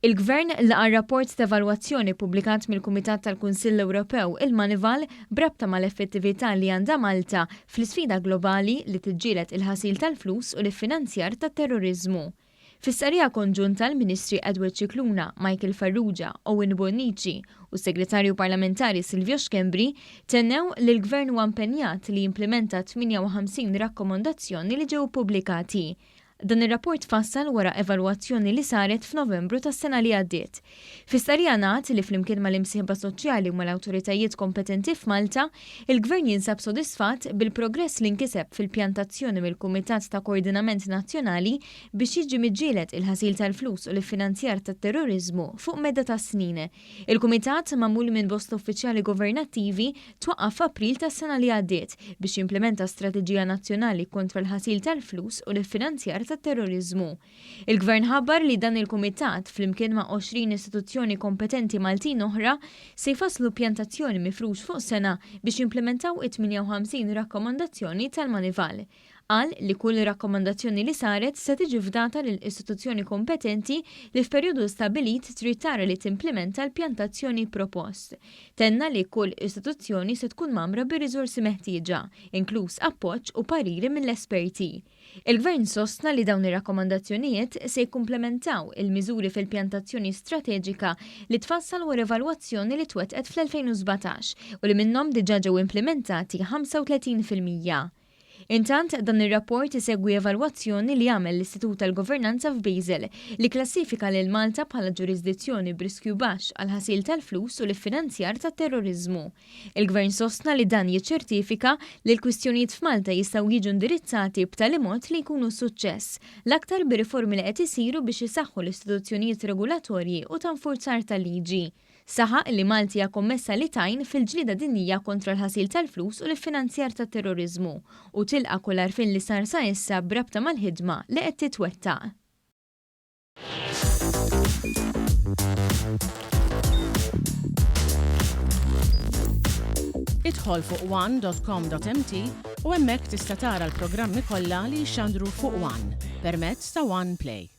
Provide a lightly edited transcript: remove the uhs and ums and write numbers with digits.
Il-Gvern laqa rapport ta' evalwazzjoni pubblikat mill-Kumitat tal-Kunsill Ewropew il-Manival brabta mal-effettività li għandha Malta fl-isfida globali li tiġġieled il-ħasil tal-flus u l-finanzjar tat-terrorizmu. Fis-sarija konġunta l-Ministri Edward Cicluna, Michael Farrugia, Owen Bonnici u s-Segretarju Parlamentari Silvio Xkembri tennew li l-Gvern huwa impenjat li jimplementa 58 rakkomandazzjoni li ġew pubblikati. Dan ir-rapport fassal wara evalwazzjoni li saret f'Novembru tas-sena li għaddiet. Fis-sarija ngħid li flimkien mal-imsieħba soċjali u mal-awtoritajiet kompetenti f'Malta, il-Gvern jinsab sodisfatt bil-progress li nkiseb fil-pjantazzjoni mill-Kumitat ta' Koordinament Nazzjonali biex jiġi miġġieled il-ħasil tal-flus u l-finanzjar tat-terrorizmu fuq medda ta' snin. Il-Kumitat magħmul minn bosta uffiċjali governattivi twaqqaf f'April tas-sena li għaddiet biex jimplementa strateġija nazzjonali kontra l-ħasil tal-flus u l-finanzjar tat-terrorizmu. Il-Gvern ħabbar li dan il-Kumitat flimkien ma' 20 istituzzjoni kompetenti Maltin oħra se jfasslu pjantazzjoni mifrux fuq sena biex jimplementaw 58 rakkomandazzjoni tal-Manival. Qal li kull rakkomandazzjoni li saret se tiġi fdata lill istituzzjoni kompetenti li f'perjodu stabilit trid tara li timplementa l-pjantazzjoni propost. Tenna li kull istituzzjoni se tkun mamra bir-riżorsi meħtieġa, inkluż appoġġ u pariri mill-esperti. Il-Gvern sostna li dawn ir-rakkomandazzjonijiet se jkumplementaw il-miżuri fil-pjantazzjoni strateġika li tfassal wara evalwazzjoni li twettqet fl-2017 u li minnhom diġà ġew implementati 35%. Intant dan ir-rapport isegwi evalwazzjoni li għamel l-Istitut tal-Governanza f'Basel li klassifika lil Malta bħala ġurisdizzjoni b'riskju baxx għal ħasil tal-flus u l-finanzjar tat-terrorizmu. Il-Gvern sostna li dan jiċċertifika li l-kwistjonijiet f'Malta jistgħu jiġu indirizzati b'tali mod li jkunu suċċess, l-aktar bir-riformi li qed isiru biex isaħħu l-istituzzjonijiet regolatorji u ta' nfurzar tal-liġi. Saħaq li Malti hija kommessa li tajn fil-ġlieda dinjija kontra l-ħasil tal-flus u l-finanzjar tat-terrorizmu u tilqa' kull għarfien li sar sa issa brabta mal-ħidma li qed titwettaq. Idħol fuq one.com.mt u hemmhekk tista' tara l-programmi kollha li jxandru fuq One permezz ta' One Play.